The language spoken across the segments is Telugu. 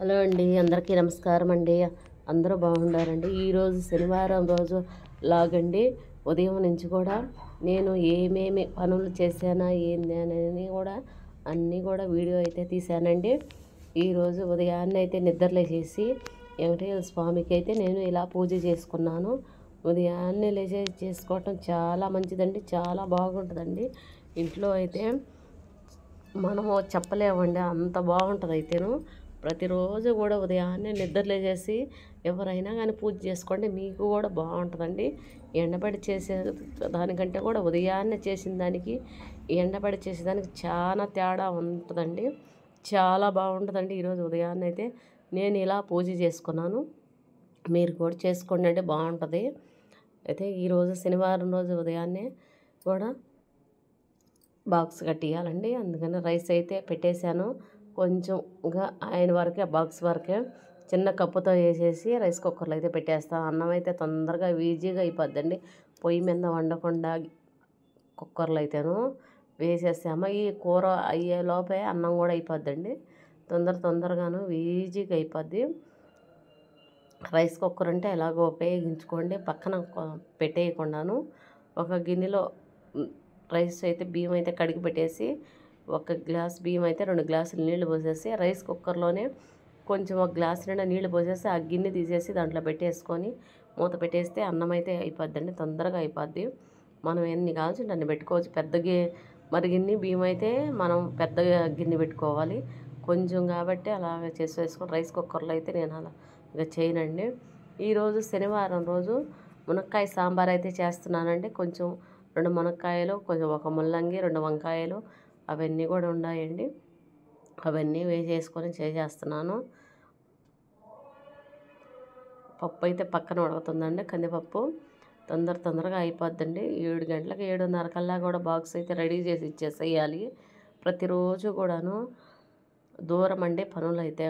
హలో అండి, అందరికీ నమస్కారం అండి. అందరూ బాగుండారండి. ఈరోజు శనివారం రోజు లాగండి. ఉదయం నుంచి కూడా నేను ఏమేమి పనులు చేశానా ఏంది అని కూడా అన్నీ కూడా వీడియో అయితే తీశానండి. ఈరోజు ఉదయాన్నే అయితే నిద్రలేసేసి వెంకటేశ్వర స్వామికి అయితే నేను ఇలా పూజ చేసుకున్నాను. ఉదయాన్నే లేచే చేసుకోవటం చాలా మంచిదండి, చాలా బాగుంటుందండి. ఇంట్లో అయితే మనము చెప్పలేమండి, అంత బాగుంటుంది. అయితేను ప్రతిరోజు కూడా ఉదయాన్నే నిద్రలేసేసి ఎవరైనా కానీ పూజ చేసుకోండి, మీకు కూడా బాగుంటుందండి. ఎండబడి చేసే దానికంటే కూడా ఉదయాన్నే చేసిన దానికి ఎండబడి చేసేదానికి చాలా తేడా ఉంటుందండి. చాలా బాగుంటుందండి. ఈరోజు ఉదయాన్నే అయితే నేను ఇలా పూజ చేసుకున్నాను, మీరు కూడా చేసుకోండి అంటే బాగుంటుంది. అయితే ఈరోజు శనివారం రోజు ఉదయాన్నే కూడా బాక్స్ కట్టియాలండి. అందుకని రైస్ అయితే పెట్టేశాను. కొంచెం ఇంకా ఆయన వరకే, బాక్స్ వరకే చిన్న కప్పుతో వేసేసి రైస్ కుక్కర్లో అయితే పెట్టేస్తాను. అన్నం అయితే తొందరగా ఈజీగా అయిపోద్దండి. పొయ్యి మీద వండకుండా కుక్కర్లో అయితేను వేసేసాము. ఈ కూర అయ్యే లోపే అన్నం కూడా అయిపోద్దండి. తొందరగాను ఈజీగా అయిపోద్ది. రైస్ కుక్కర్ అంటే ఎలాగో ఉపయోగించుకోండి, పక్కన పెట్టేయకుండాను. ఒక గిన్నెలో రైస్ అయితే బియ్యం అయితే కడిగి పెట్టేసి, ఒక గ్లాస్ బియ్యం అయితే 2 గ్లాసులు నీళ్లు పోసేసి రైస్ కుక్కర్లోనే కొంచెం ఒక గ్లాస్ నిండా నీళ్లు పోసేసి ఆ గిన్నె తీసేసి దాంట్లో పెట్టేసుకొని మూత పెట్టేస్తే అన్నం అయితే అయిపోద్దండి, తొందరగా అయిపోద్ది. మనం ఎన్ని కావాల్సి అన్ని పెట్టుకోవచ్చు. మరి గిన్నె బియ్యం అయితే మనం పెద్ద గిన్నె పెట్టుకోవాలి. కొంచెం కాబట్టి అలాగ వేసుకొని రైస్ కుక్కర్లో అయితే నేను అలా ఇక చేయనండి. ఈరోజు శనివారం రోజు మునక్కాయ సాంబార్ అయితే చేస్తున్నానండి. కొంచెం 2 మునక్కాయలు, కొంచెం ఒక ముల్లంగి, 2 వంకాయలు అవన్నీ కూడా ఉన్నాయండి. అవన్నీ వేసేసుకొని చేసేస్తున్నాను. పప్పు అయితే పక్కన ఉడుకుతుందండి, కందిపప్పు. తొందరగా అయిపోద్దండి. 7 గంటలకు 7:30 కల్లా కూడా బాక్స్ అయితే రెడీ చేసి ఇచ్చేసేయాలి. ప్రతిరోజు కూడాను దూరం అండి పనులు అయితే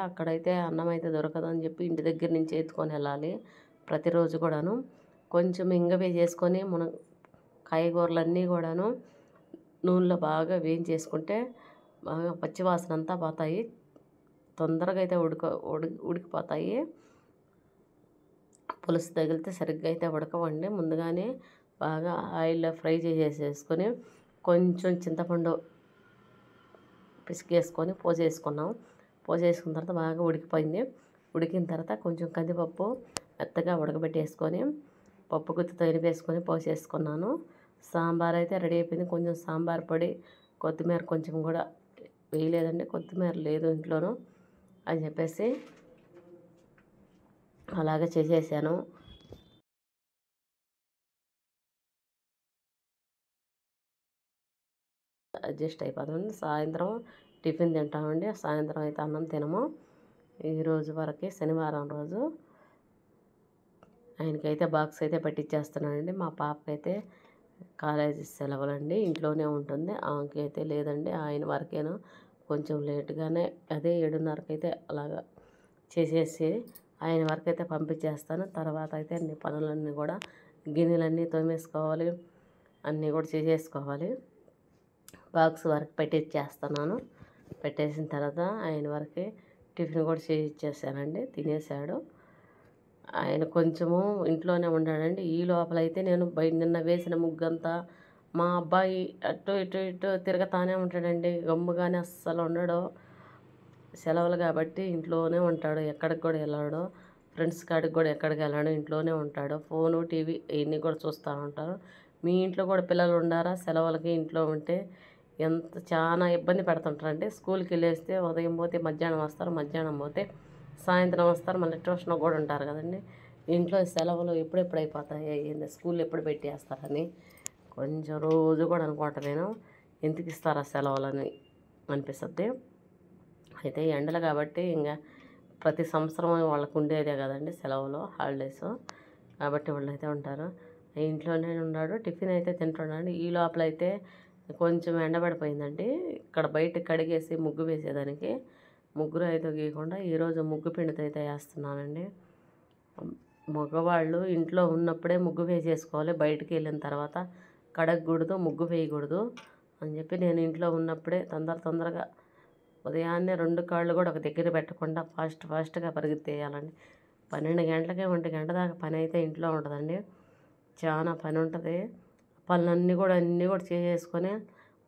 అక్కడైతే అన్నం అయితే దొరకదని చెప్పి ఇంటి దగ్గర నుంచి ఎత్తుకొని వెళ్ళాలి ప్రతిరోజు కూడాను. కొంచెం ఇంగ వేసేసుకొని కాయగూరలన్నీ కూడాను నూనెలో బాగా వేయించేసుకుంటే బాగా పచ్చివాసన అంతా పోతాయి, తొందరగా అయితే ఉడికిపోతాయి. పులుసు తగిలితే సరిగ్గా అయితే ఉడకవండి. ముందుగానే బాగా ఆయిల్లో ఫ్రై చేసేసుకొని కొంచెం చింతపండు పిసికేసుకొని పోసేసుకున్న తర్వాత బాగా ఉడికిపోయింది. ఉడికిన తర్వాత కొంచెం కందిపప్పు మెత్తగా ఉడకబెట్టేసుకొని పప్పు గుత్తితో ఎనిపేసుకొని పోసేసుకున్నాను. సాంబార్ అయితే రెడీ అయిపోయింది. కొంచెం సాంబార్ పొడి, కొత్తిమీర కొంచెం కూడా వేయలేదండి, కొత్తిమీర లేదు ఇంట్లోనూ అని చెప్పేసి అలాగే చేసేసాను. అడ్జస్ట్ అయిపోతుంది. సాయంత్రం టిఫిన్ తింటామండి, సాయంత్రం అయితే అన్నం తినము. ఈరోజు వరకే శనివారం రోజు ఆయనకైతే బాక్స్ అయితే పెట్టించేస్తున్నానండి. మా పాపకైతే కాలేజీ సెలవులండి, ఇంట్లోనే ఉంటుంది. ఆమెకి అయితే లేదండి, ఆయన వరకేను కొంచెం లేటుగానే అదే 7:30కి అయితే అలాగా చేసేసి ఆయన వరకు అయితే పంపించేస్తాను. తర్వాత అయితే అన్ని పనులన్నీ కూడా గిన్నెలన్నీ తోమేసుకోవాలి, అన్నీ కూడా చేసేసుకోవాలి. బాక్స్ వరకు పెట్టిచ్చేస్తున్నాను. పెట్టేసిన తర్వాత ఆయన వరకే టిఫిన్ కూడా చేసి ఇచ్చేసానండి, తినేసాడు. ఆయన కొంచెము ఇంట్లోనే ఉన్నాడండి. ఈ లోపలైతే నేను నిన్న వేసిన ముగ్గంతా మా అబ్బాయి అటు ఇటు తిరగతానే ఉంటాడండి, గమ్ముగానే అస్సలు ఉండడు. సెలవులు కాబట్టి ఇంట్లోనే ఉంటాడు, ఎక్కడికి కూడా వెళ్ళాడు. ఫ్రెండ్స్ కాడికి కూడా ఎక్కడికి వెళ్ళాడు, ఇంట్లోనే ఉంటాడు. ఫోను, టీవీ ఇవన్నీ కూడా చూస్తూ ఉంటారు. మీ ఇంట్లో కూడా పిల్లలు ఉండారా? సెలవులకి ఇంట్లో ఉంటే చాలా ఇబ్బంది పెడుతుంటారండి. స్కూల్కి వెళ్ళేస్తే ఉదయం పోతే మధ్యాహ్నం వస్తారు, మధ్యాహ్నం పోతే సాయంత్రం వస్తారు, మళ్ళీ ట్యూషన్ కూడా ఉంటారు కదండి. ఇంట్లో సెలవులు ఎప్పుడెప్పుడు అయిపోతాయి, స్కూల్ ఎప్పుడు పెట్టేస్తారని కొంచెం రోజు కూడా అనుకుంటా నేను, ఎందుకు ఇస్తారా సెలవులని అనిపిస్తుంది. అయితే ఎండలు కాబట్టి ఇంకా ప్రతి సంవత్సరం వాళ్ళకు ఉండేదే కదండి సెలవులు, హాలిడేస్ కాబట్టి వాళ్ళు అయితే ఉంటారు. ఇంట్లోనే ఉన్నాడు, టిఫిన్ అయితే తింటున్నాడు. ఈ లోపల అయితే కొంచెం ఎండబడిపోయిందండి. ఇక్కడ బయట కడిగేసి ముగ్గు వేసేదానికి ముగ్గురు అయితే గీయకుండా ఈరోజు ముగ్గు పిండితో అయితే వేస్తున్నానండి. మగవాళ్ళు ఇంట్లో ఉన్నప్పుడే ముగ్గు వేసేసుకోవాలి, బయటికి వెళ్ళిన తర్వాత కడగకూడదు, ముగ్గు వేయకూడదు అని చెప్పి నేను ఇంట్లో ఉన్నప్పుడే తొందరగా ఉదయాన్నే 2 కాళ్ళు కూడా ఒక దగ్గర పెట్టకుండా ఫాస్ట్‌గా పరిగెత్తేయాలండి. 12 గంటలకే 1 గంట దాకా పనైతే ఇంట్లో ఉంటదండి. చానా పనుంటది. అన్నీ కూడా చేసేసుకొని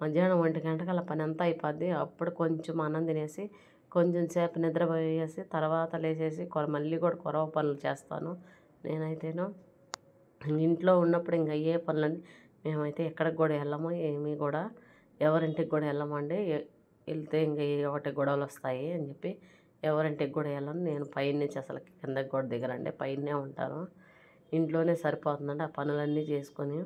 మధ్యాహ్నం 1 గంటకల్లా పనంతా అయిపోద్ది. అప్పుడు కొంచెం అన్నం తినేసి, కొంచెం సేపు నిద్రపోయేసి, తర్వాత లేచేసి మళ్ళీ కూడా కొరవ పనులు చేస్తాను నేనైతేను. ఇంట్లో ఉన్నప్పుడు ఇంక అయ్యే పనులండి. మేమైతే ఎక్కడికి కూడా వెళ్ళము. ఏమీ కూడా ఎవరింటికి కూడా వెళ్ళమండి. వెళ్తే ఇంక ఏవో ఒకటి గొడవలొస్తాయి అని చెప్పి ఎవరింటికి కూడా వెళ్ళను. నేను పైనుంచి అసలు కిందకి కూడా దిగనండి. పైనే ఉంటాను. ఇంట్లోనే సరిపోతుందండి. ఆ పనులన్నీ చేసుకొని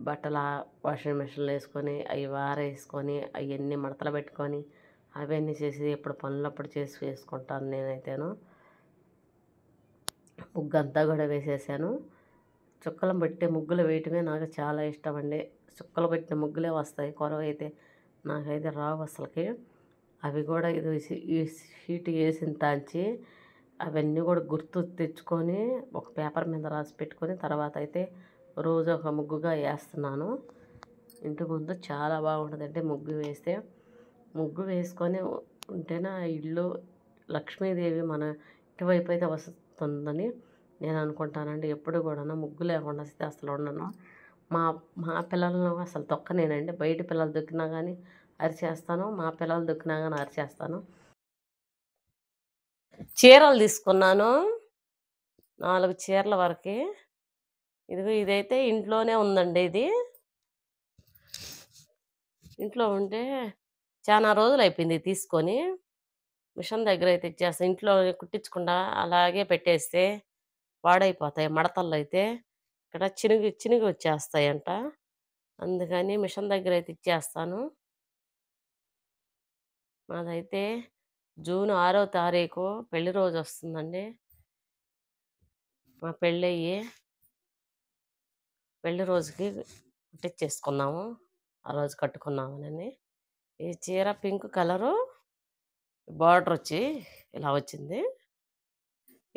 బట్టలు వాషింగ్ మిషన్లో వేసుకొని అవి ఆరేసుకొని అవన్నీ మడతలు పెట్టుకొని అవన్నీ చేసి ఎప్పుడు పనులప్పుడు చేసి వేసుకుంటాను నేనైతేను. ముగ్గంతా కూడా వేసేసాను. చుక్కలు పెట్టే ముగ్గులు వేయటమే నాకు చాలా ఇష్టం అండి. చుక్కలు పెట్టిన ముగ్గులే వస్తాయి. కొరవైతే నాకైతే రావు అసలుకి. అవి కూడా ఈ షీట్ వేసిన తాంచి అవన్నీ కూడా గుర్తు తెచ్చుకొని ఒక పేపర్ మీద రాసి పెట్టుకొని తర్వాత అయితే రోజు ఒక ముగ్గుగా వేస్తున్నాను. ఇంటి ముందు చాలా బాగుంటుందండి ముగ్గు వేస్తే. ముగ్గు వేసుకొని ఉంటేనే ఆ ఇల్లు లక్ష్మీదేవి మన ఇటువైపు అయితే వస్తుందని నేను అనుకుంటానండి. ఎప్పుడు కూడా ముగ్గు లేకుండా వస్తే అసలు ఉండను. మా మా పిల్లలను అసలు తొక్కనేనండి. బయట పిల్లలు దొక్కినా కానీ అరిచేస్తాను. మా పిల్లలు దొక్కినా కానీ అరిచేస్తాను. చీరలు తీసుకున్నాను 4 చీరల వరకు. ఇదిగో ఇదైతే ఇంట్లోనే ఉందండి. ఇది ఇంట్లో ఉంటే చాలా రోజులు అయిపోయింది తీసుకొని. మిషన్ దగ్గర అయితే ఇచ్చేస్తాను. ఇంట్లో కుట్టించకుండా అలాగే పెట్టేస్తే పాడైపోతాయి. మడతల్లో అయితే ఇక్కడ చినిగి వచ్చేస్తాయంట. అందుకని మిషన్ దగ్గర అయితే ఇచ్చేస్తాను. మాదైతే జూన్ 6వ తారీఖు పెళ్లి రోజు వస్తుందండి. మా పెళ్లి రోజుకి కుట్టించేసుకున్నాము. ఆ రోజు కట్టుకున్నామని. ఈ చీర పింక్ కలరు బార్డర్ వచ్చి ఇలా వచ్చింది.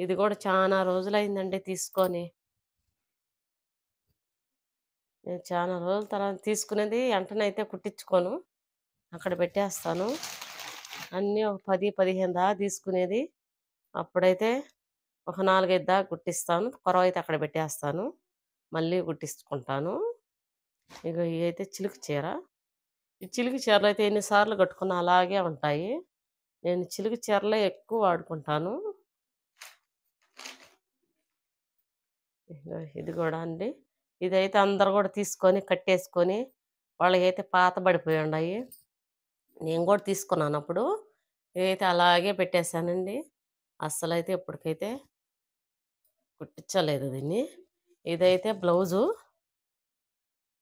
ఇది కూడా చాలా రోజులైందండి తీసుకొని. నేను చాలా రోజుల తర్వాత తీసుకునేది. వెంటనే అయితే కుట్టించుకోను. అక్కడ పెట్టేస్తాను. అన్నీ ఒక 10, 15 దాకా తీసుకునేది. అప్పుడైతే ఒక 4, 5 దాకా కుట్టిస్తాను. కొరవైతే అక్కడ పెట్టేస్తాను. మళ్ళీ కుట్టించుకుంటాను. ఇక ఇవైతే చిలుకు చీర. ఈ చిలుకు చీరలు అయితే ఎన్నిసార్లు కట్టుకున్నా అలాగే ఉంటాయి. నేను చిలుకు చీరలే ఎక్కువ వాడుకుంటాను. ఇది కూడా అండి. ఇదైతే అందరు కూడా తీసుకొని కట్టేసుకొని వాళ్ళకైతే పాత పడిపోయి ఉన్నాయి. నేను కూడా తీసుకున్నాను అప్పుడు. ఇదైతే అలాగే పెట్టేశానండి. అస్సలైతే ఇప్పటికైతే కుట్టించలేదు దీన్ని. ఇదైతే బ్లౌజు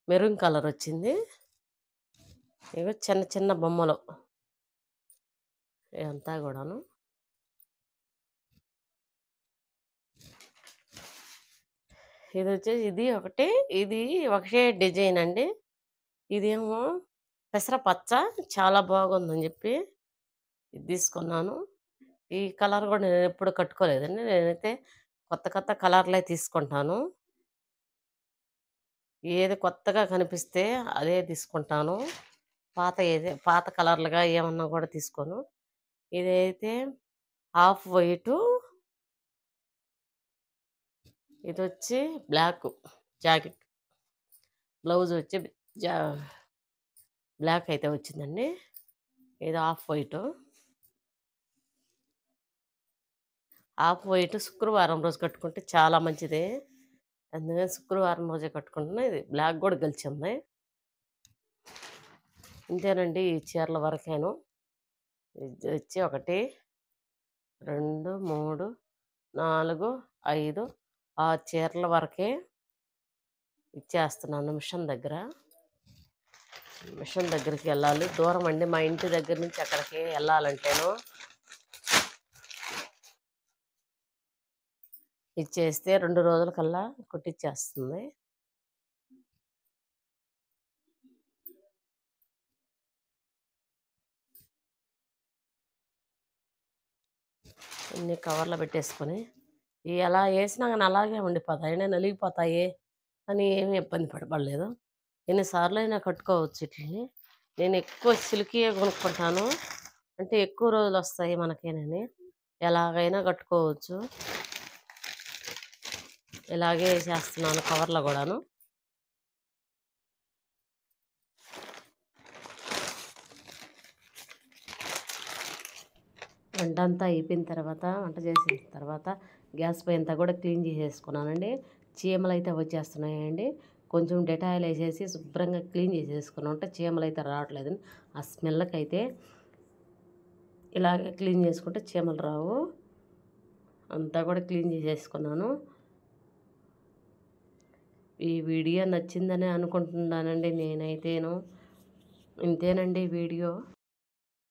మెరూన్ కలర్ వచ్చింది. ఇవి చిన్న చిన్న బొమ్మలు ఇదంతా కూడాను. ఇది ఒకటే డిజైన్ అండి. ఇదేమో పెసరపచ్చ చాలా బాగుందని చెప్పి ఇది తీసుకున్నాను. ఈ కలర్ కూడా నేను ఎప్పుడు కట్టుకోలేదండి. నేనైతే కొత్త కొత్త కలర్లే తీసుకుంటాను. ఏది కొత్తగా కనిపిస్తే అదే తీసుకుంటాను. పాత కలర్లుగా ఏమన్నా కూడా తీసుకోను. ఇదైతే హాఫ్ వైటు, ఇది వచ్చి బ్లాక్ జాకెట్. బ్లౌజ్ వచ్చి జా బ్లాక్ అయితే వచ్చిందండి. ఇది హాఫ్ వైట్ శుక్రవారం రోజు కట్టుకుంటే చాలా మంచిది. అందుకని శుక్రవారం రోజే కట్టుకుంటున్నా. ఇది బ్లాక్ కూడా గెలిచింది. ఇంతేనండి ఈ చీరల వరకేను. ఇది వచ్చి 1, 2, 3, 4, 5, 6 చీరల వరకే ఇచ్చేస్తున్నాను మిషన్ దగ్గర. మిషన్ దగ్గరికి వెళ్ళాలి. దూరం అండి మా ఇంటి దగ్గర నుంచి అక్కడికి వెళ్ళాలంటేను. ఇచ్చేస్తే 2 రోజులకల్లా కుట్టిచ్చేస్తుంది. అన్ని కవర్లో పెట్టేసుకొని ఇవి ఎలా వేసినా కానీ అలాగే ఉండిపోతాయి. అయినా నలిగిపోతాయి అని ఏమీ ఇబ్బంది పడలేదు. ఎన్నిసార్లు అయినా కట్టుకోవచ్చు వీటిని. నేను ఎక్కువ సిల్కీయే కొనుక్కుంటాను. అంటే ఎక్కువ రోజులు వస్తాయి మనకేనని. ఎలాగైనా కట్టుకోవచ్చు. ఇలాగే చేస్తున్నాను కవర్లో కూడాను. వంట అంతా అయిపోయిన తర్వాత, వంట చేసిన తర్వాత గ్యాస్ పై అంతా కూడా క్లీన్ చేసేసుకున్నానండి. చీమలు అయితే వచ్చేస్తున్నాయండి. కొంచెం డెటాయిల్ వేసేసి శుభ్రంగా క్లీన్ చేసేసుకున్నాం అంటే చీమలు అయితే రావట్లేదని. ఆ స్మెల్కి అయితే ఇలాగే క్లీన్ చేసుకుంటే చీమలు రావు. అంతా కూడా క్లీన్ చేసేసుకున్నాను. ఈ వీడియో నచ్చిందని అనుకుంటున్నానండి నేనైతేను. ఇంతేనండి వీడియో.